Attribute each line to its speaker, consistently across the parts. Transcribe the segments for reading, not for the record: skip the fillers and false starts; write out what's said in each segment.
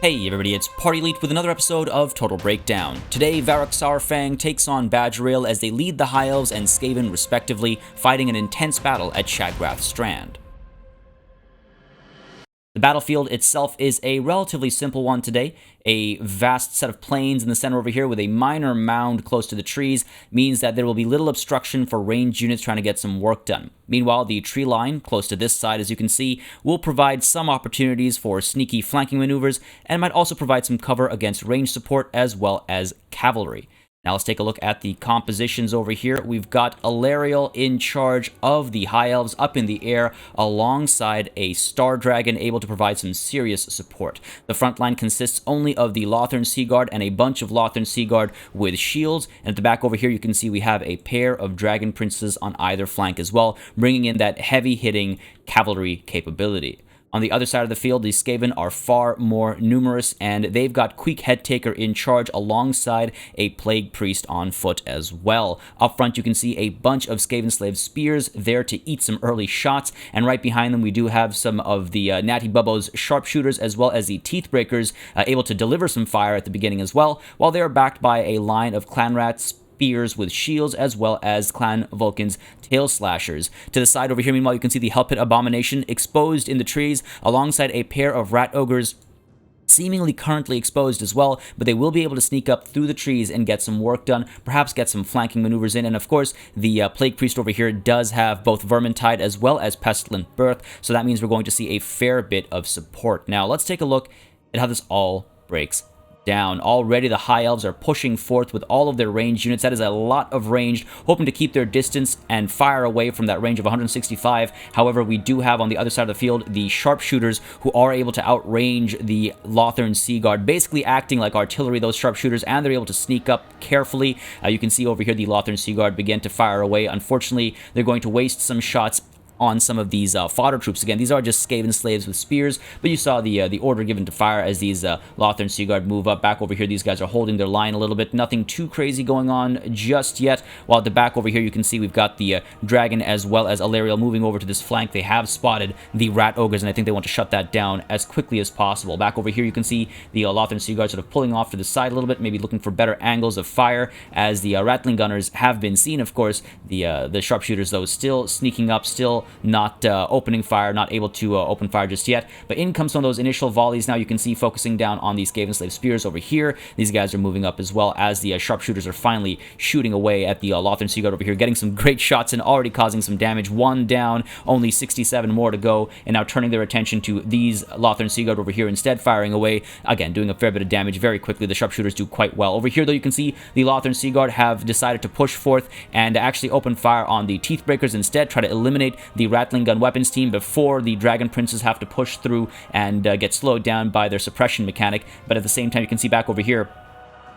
Speaker 1: Hey everybody, it's Party Elite with another episode of Total Breakdown. Today, Varrock Saurfang takes on Badgerail as they lead the High Elves and Skaven respectively, fighting an intense battle at Shagrath Strand. The battlefield itself is a relatively simple one today. A vast set of plains in the center over here with a minor mound close to the trees means that there will be little obstruction for ranged units trying to get some work done. Meanwhile, the tree line close to this side, as you can see, will provide some opportunities for sneaky flanking maneuvers and might also provide some cover against ranged support as well as cavalry. Now let's take a look at the compositions over here. We've got Alariel in charge of the High Elves up in the air alongside a Star Dragon able to provide some serious support. The front line consists only of the Lothern Seaguard and a bunch of Lothern Seaguard with shields. And at the back over here you can see we have a pair of Dragon Princes on either flank as well, bringing in that heavy-hitting cavalry capability. On the other side of the field, the Skaven are far more numerous, and they've got Queek Headtaker in charge alongside a Plague Priest on foot as well. Up front, you can see a bunch of Skaven Slave Spears there to eat some early shots, and right behind them, we do have some of the Natty Bubbo's Sharpshooters as well as the Teethbreakers able to deliver some fire at the beginning as well, while they are backed by a line of Clan Rats, Spears with shields, as well as Clan Vulcan's Tail Slashers. To the side over here, meanwhile, you can see the Hell Pit Abomination exposed in the trees, alongside a pair of Rat Ogres seemingly currently exposed as well, but they will be able to sneak up through the trees and get some work done, perhaps get some flanking maneuvers in, and of course, the Plague Priest over here does have both Vermintide as well as Pestilent Birth, so that means we're going to see a fair bit of support. Now, let's take a look at how this all breaks down. Already the High Elves are pushing forth with all of their ranged units. That is a lot of ranged, hoping to keep their distance and fire away from that range of 165. However, we do have on the other side of the field the Sharpshooters who are able to outrange the Lothern Seaguard, basically acting like artillery, those Sharpshooters, and they're able to sneak up carefully. You can see over here the Lothern Seaguard begin to fire away. Unfortunately, they're going to waste some shots on some of these fodder troops. Again, these are just Skaven slaves with spears, but you saw the order given to fire as these Lothern Seaguard move up. Back over here, these guys are holding their line a little bit. Nothing too crazy going on just yet. While at the back over here, you can see we've got the Dragon as well as Alariel moving over to this flank. They have spotted the Rat Ogres, and I think they want to shut that down as quickly as possible. Back over here, you can see the Lothern Seaguard sort of pulling off to the side a little bit, maybe looking for better angles of fire, as the Rattling Gunners have been seen. Of course, the Sharpshooters, though, still sneaking up, still not opening fire, not able to open fire just yet. But in comes some of those initial volleys. Now you can see focusing down on these Skaven Slave Spears over here. These guys are moving up as well as the Sharpshooters are finally shooting away at the Lothern Seaguard over here, getting some great shots and already causing some damage. One down, only 67 more to go, and now turning their attention to these Lothern Seaguard over here, instead firing away, again, doing a fair bit of damage very quickly. The Sharpshooters do quite well. Over here, though, you can see the Lothern Seaguard have decided to push forth and actually open fire on the Teethbreakers instead, try to eliminate the Rattling Gun weapons team before the Dragon Princes have to push through and get slowed down by their suppression mechanic. But at the same time, you can see back over here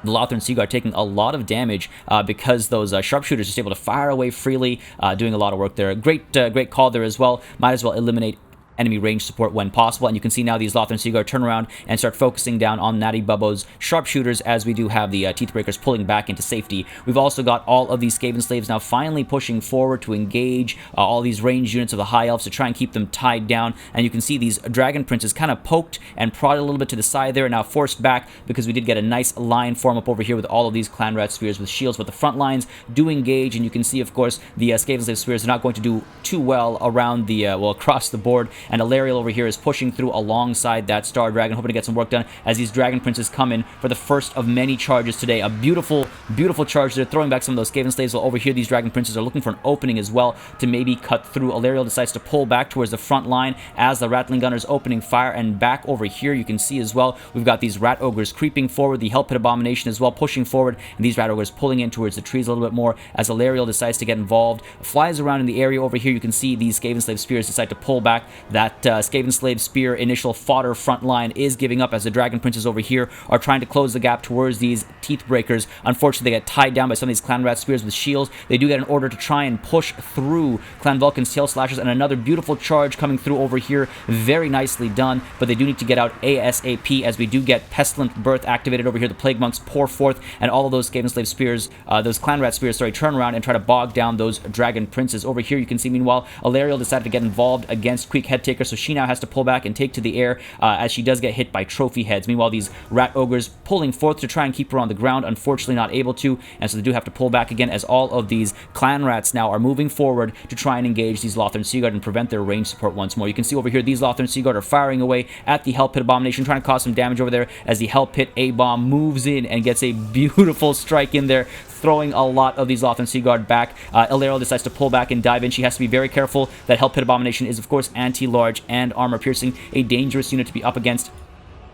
Speaker 1: the Lothern Seaguard taking a lot of damage because those Sharpshooters just able to fire away freely, doing a lot of work there. Great call there as well. Might as well eliminate enemy range support when possible, and you can see now these Lothern Seaguard turn around and start focusing down on Natty Bubbo's Sharpshooters, as we do have the Teethbreakers pulling back into safety. We've also got all of these Skaven Slaves now finally pushing forward to engage all these ranged units of the High Elves to try and keep them tied down, and you can see these Dragon Princes kind of poked and prodded a little bit to the side there, now forced back because we did get a nice line form up over here with all of these Clan Rat Spears with shields, but the front lines do engage, and you can see, of course, the Skaven Slave Spears are not going to do too well around the, across the board, and Alariel over here is pushing through alongside that Star Dragon, hoping to get some work done as these Dragon Princes come in for the first of many charges today. A beautiful, beautiful charge. They're throwing back some of those Skaven Slaves, while over here these Dragon Princes are looking for an opening as well to maybe cut through. Alariel decides to pull back towards the front line as the Rattling Gunners opening fire, and back over here you can see as well we've got these Rat Ogres creeping forward, the Hell Pit Abomination as well pushing forward, and these Rat Ogres pulling in towards the trees a little bit more as Alariel decides to get involved, flies around in the area over here. You can see these Skaven Slave Spears decide to pull back. That Skaven Slave Spear initial fodder front line is giving up as the Dragon Princes over here are trying to close the gap towards these Teethbreakers. Unfortunately, they get tied down by some of these Clan Rat Spears with shields. They do get an order to try and push through Clan Vulcan's Tail Slashers, and another beautiful charge coming through over here. Very nicely done, but they do need to get out ASAP as we do get Pestilent Birth activated over here. The Plague Monks pour forth, and all of those Skaven Slave Spears, those Clan Rat Spears, turn around and try to bog down those Dragon Princes. Over here, you can see, meanwhile, Alariel decided to get involved against Queek Headtaker Head Taker, so she now has to pull back and take to the air as she does get hit by trophy heads. Meanwhile, these Rat Ogres pulling forth to try and keep her on the ground, unfortunately not able to, and so they do have to pull back again as all of these Clan Rats now are moving forward to try and engage these Lothern Seaguard and prevent their range support once more. You can see over here these Lothern Seaguard are firing away at the Hell Pit Abomination, trying to cause some damage over there as the Hell Pit A-Bomb moves in and gets a beautiful strike in there, throwing a lot of these Lothern Seaguard back. Illyrio decides to pull back and dive in. She has to be very careful. That Hell Pit Abomination is, of course, anti-large and armor-piercing, a dangerous unit to be up against.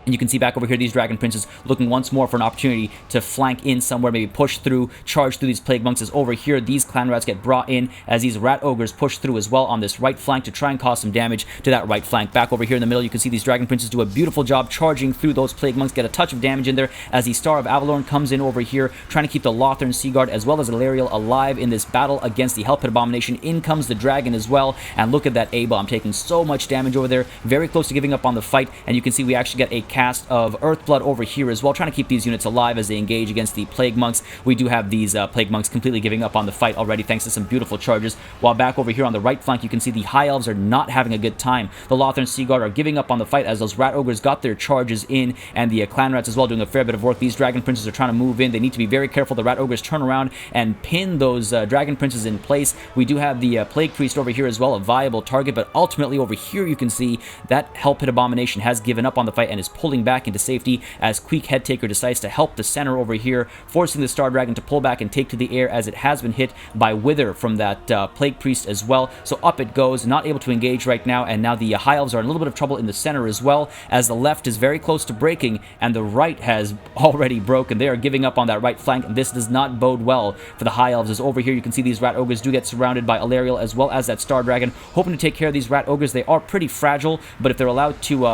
Speaker 1: And you can see back over here these Dragon Princes looking once more for an opportunity to flank in somewhere, maybe push through, charge through these Plague Monks. As over here these Clan Rats get brought in as these Rat Ogres push through as well on this right flank to try and cause some damage to that right flank. Back over here in the middle you can see these Dragon Princes do a beautiful job charging through those Plague Monks, get a touch of damage in there as the Star of Avalorn comes in over here trying to keep the Lothern Seaguard as well as Illyrio alive in this battle against the Hell Pit Abomination. In comes the Dragon as well, and look at that A-Bomb taking so much damage over there, very close to giving up on the fight, and you can see we actually get a cast of Earthblood over here as well, trying to keep these units alive as they engage against the Plague Monks. We do have these Plague Monks completely giving up on the fight already thanks to some beautiful charges, while back over here on the right flank you can see the High Elves are not having a good time. The Lothern Seaguard are giving up on the fight as those Rat Ogres got their charges in, and the Clan Rats as well doing a fair bit of work. These Dragon Princes are trying to move in. They need to be very careful. The Rat Ogres turn around and pin those Dragon Princes in place. We do have the Plague Priest over here as well, a viable target, but ultimately over here you can see that Hell Pit Abomination has given up on the fight and is pulling back into safety as Queek Head Taker decides to help the center over here, forcing the Star Dragon to pull back and take to the air as it has been hit by Wither from that Plague Priest as well. So up it goes, not able to engage right now, and now the High Elves are in a little bit of trouble in the center as well, as the left is very close to breaking and the right has already broken. They are giving up on that right flank, and this does not bode well for the High Elves. As over here you can see these Rat Ogres do get surrounded by Illyrio as well as that Star Dragon, hoping to take care of these Rat Ogres. They are pretty fragile, but if they're allowed to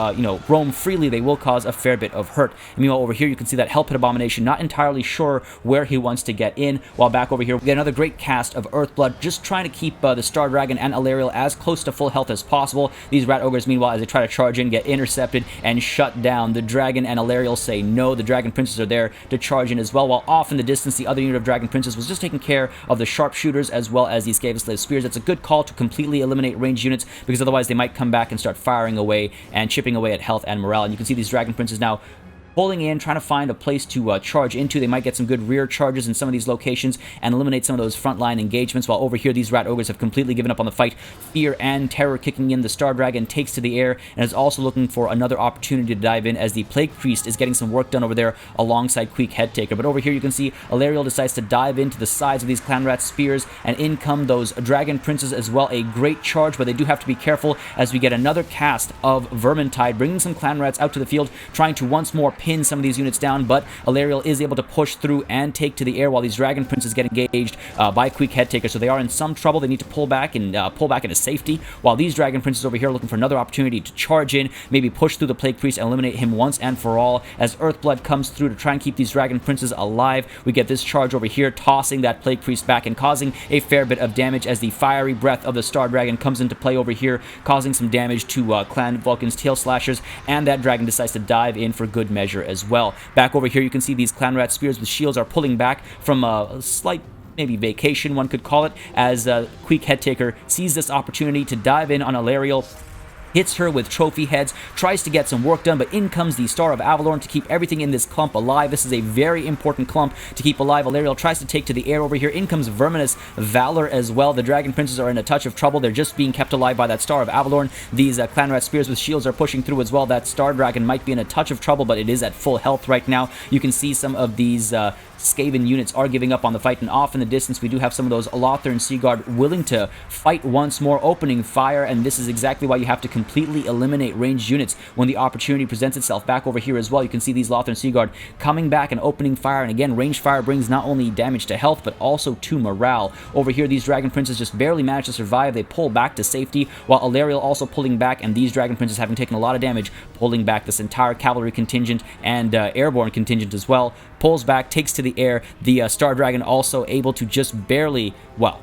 Speaker 1: roam freely, they will cause a fair bit of hurt. And meanwhile over here you can see that Hell Pit Abomination not entirely sure where he wants to get in, while back over here we get another great cast of Earthblood, just trying to keep the Star Dragon and Illyrio as close to full health as possible. These Rat Ogres meanwhile, as they try to charge in, get intercepted and shut down. The Dragon and Illyrio say no. The Dragon Princes are there to charge in as well, while off in the distance the other unit of Dragon Princes was just taking care of the Sharpshooters as well as these Skaven Slave Spears. That's a good call to completely eliminate ranged units, because otherwise they might come back and start firing away and chipping away at health and morale. And you can see these Dragon Princes now pulling in, trying to find a place to charge into. They might get some good rear charges in some of these locations and eliminate some of those frontline engagements, while over here these Rat Ogres have completely given up on the fight. Fear and terror kicking in. The Star Dragon takes to the air and is also looking for another opportunity to dive in as the Plague Priest is getting some work done over there alongside Queek Head Taker. But over here you can see Illyrio decides to dive into the sides of these Clan Rat spears, and in come those Dragon Princes as well. A great charge, but they do have to be careful as we get another cast of Vermintide, bringing some Clan Rats out to the field, trying to once more pin some of these units down, but Illyrio is able to push through and take to the air while these Dragon Princes get engaged by Queek Head Taker. So they are in some trouble. They need to pull back and pull back into safety, while these Dragon Princes over here are looking for another opportunity to charge in, maybe push through the Plague Priest and eliminate him once and for all. As Earthblood comes through to try and keep these Dragon Princes alive, we get this charge over here, tossing that Plague Priest back and causing a fair bit of damage as the fiery breath of the Star Dragon comes into play over here, causing some damage to Clan Vulcan's Tail Slashers, and that Dragon decides to dive in for good measure as well. Back over here you can see these Clan Rat spears with shields are pulling back from a slight maybe vacation, one could call it, as Queek Head Taker sees this opportunity to dive in on Illyrio, hits her with trophy heads, tries to get some work done, but in comes the Star of Avalorn to keep everything in this clump alive. This is a very important clump to keep alive. Illyrio tries to take to the air over here. In comes Verminous Valor as well. The Dragon Princes are in a touch of trouble. They're just being kept alive by that Star of Avalorn. These Clan Rat spears with shields are pushing through as well. That Star Dragon might be in a touch of trouble, but it is at full health right now. You can see some of these Skaven units are giving up on the fight, and off in the distance we do have some of those Lothern Seaguard willing to fight once more, opening fire, and this is exactly why you have to completely eliminate ranged units when the opportunity presents itself. Back over here as well you can see these Lothern Seaguard coming back and opening fire, and again ranged fire brings not only damage to health but also to morale. Over here these Dragon Princes just barely manage to survive. They pull back to safety, while Illyrio also pulling back, and these Dragon Princes having taken a lot of damage, pulling back. This entire cavalry contingent and airborne contingent as well pulls back, takes to the air. The Star Dragon also able to just barely, well,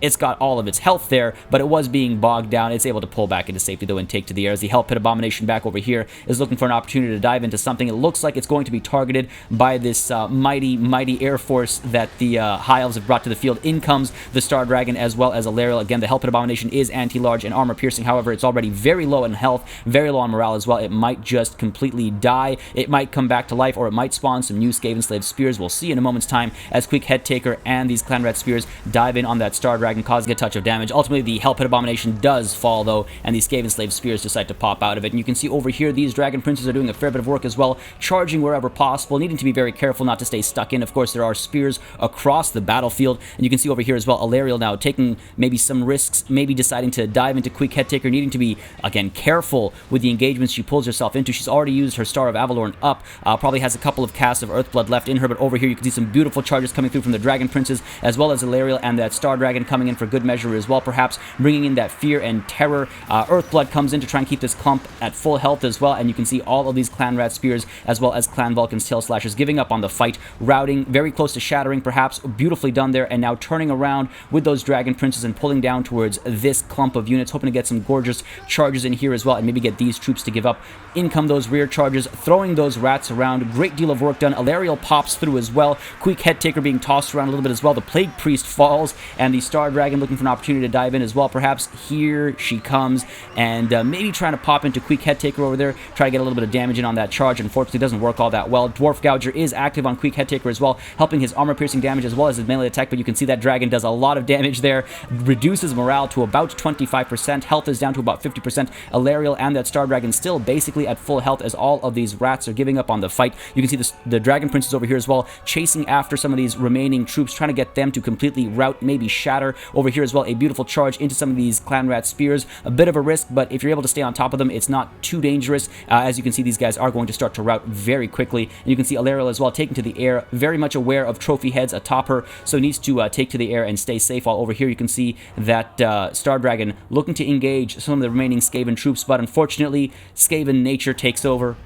Speaker 1: It's got all of its health there, but it was being bogged down. It's able to pull back into safety, though, and take to the air. As the Hell Pit Abomination back over here is looking for an opportunity to dive into something. It looks like it's going to be targeted by this mighty Air Force that the High Elves have brought to the field. In comes the Star Dragon as well as Alariel. Again, the Hell Pit Abomination is anti-large and armor-piercing. However, it's already very low in health, very low on morale as well. It might just completely die. It might come back to life, or it might spawn some new Skaven Slave Spears. We'll see in a moment's time as Quick Head Taker and these Clan Rat Spears dive in on that Star Dragon, causing a touch of damage. Ultimately, the Hell Pit Abomination does fall, though, and these Skaven Slave Spears decide to pop out of it. And you can see over here, these Dragon Princes are doing a fair bit of work as well, charging wherever possible, needing to be very careful not to stay stuck in. Of course, there are spears across the battlefield, and you can see over here as well, Alariel now taking maybe some risks, maybe deciding to dive into Quick Head Taker, needing to be, again, careful with the engagements she pulls herself into. She's already used her Star of Avalorn up, probably has a couple of casts of Earthblood left in her, but over here you can see some beautiful charges coming through from the Dragon Princes, as well as Alariel and that Star Dragon coming in for good measure as well, perhaps bringing in that fear and terror. Earthblood comes in to try and keep this clump at full health as well, and you can see all of these Clan Rat Spears as well as Clan Vulcan's Tail Slashers giving up on the fight, routing, very close to shattering perhaps, beautifully done there, and now turning around with those Dragon Princes and pulling down towards this clump of units, hoping to get some gorgeous charges in here as well, and maybe get these troops to give up. In come those rear charges, throwing those rats around. Great deal of work done. Alariel pops through as well. Quick Head Taker being tossed around a little bit as well. The Plague Priest falls, and the Star Dragon looking for an opportunity to dive in as well. Perhaps here she comes, and maybe trying to pop into Quick Head Taker over there, try to get a little bit of damage in on that charge. Unfortunately, it doesn't work all that well. Dwarf Gouger is active on Quick Head Taker as well, helping his armor-piercing damage as well as his melee attack, but you can see that Dragon does a lot of damage there, reduces morale to about 25%, health is down to about 50%. Alariel and that Star Dragon still basically at full health as all of these rats are giving up on the fight. You can see the Dragon Princes over here as well, chasing after some of these remaining troops, trying to get them to completely rout, maybe shatter. Over here as well, a beautiful charge into some of these Clan Rat Spears. A bit of a risk, but if you're able to stay on top of them, it's not too dangerous. As you can see, these guys are going to start to rout very quickly. And you can see Alariel as well taking to the air, very much aware of trophy heads atop her, so needs to take to the air and stay safe. While over here you can see that Star Dragon looking to engage some of the remaining Skaven troops, but unfortunately, Skaven nature takes over,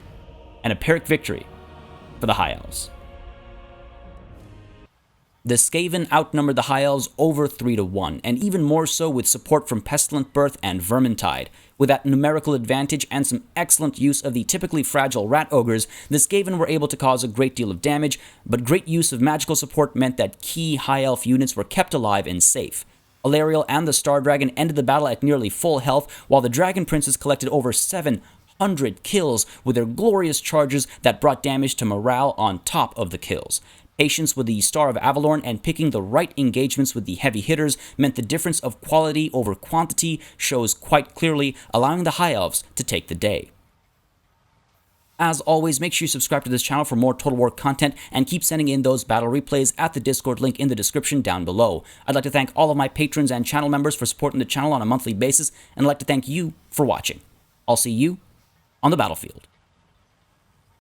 Speaker 1: and a Pyrrhic victory for the High Elves. The Skaven outnumbered the High Elves over 3-1, and even more so with support from Pestilent Birth and Vermintide. With that numerical advantage and some excellent use of the typically fragile Rat Ogres, the Skaven were able to cause a great deal of damage, but great use of magical support meant that key High Elf units were kept alive and safe. Alariel and the Star Dragon ended the battle at nearly full health, while the Dragon Princes collected over 700 kills with their glorious charges that brought damage to morale on top of the kills. Patience with the Star of Avalorn and picking the right engagements with the heavy hitters meant the difference of quality over quantity shows quite clearly, allowing the High Elves to take the day. As always, make sure you subscribe to this channel for more Total War content and keep sending in those battle replays at the Discord link in the description down below. I'd like to thank all of my patrons and channel members for supporting the channel on a monthly basis, and I'd like to thank you for watching. I'll see you on the battlefield.